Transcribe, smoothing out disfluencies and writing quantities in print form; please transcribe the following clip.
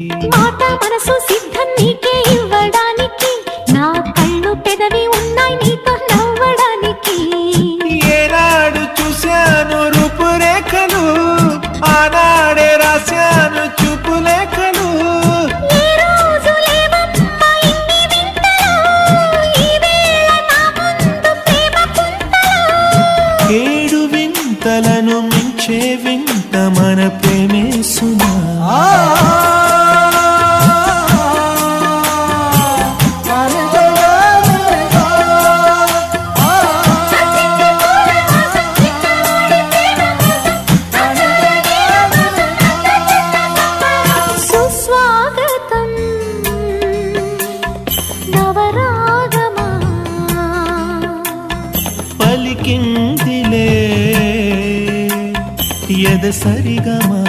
మాట మనసు సిద్ధం నీకే ఇవ్వడానికి, నా కళ్ళు పెదవి ఉన్నాయి నీతో నవ్వడానికి. ఏనాడు చూశాను రూపురేఖలు, ఆనాడే రాశాను చూపులేఖలు. ఏ రోజు లేవమ్మా ఇన్ని వింతలు, ఈ వేళ నా ముందు ప్రేమ పుంతలు. ఏడు వింతలను మించే వింత మన ప్రేమే సుమా. సుస్వాగతం నవరాగమా, పలికిందిలే ఎద సరిగమా.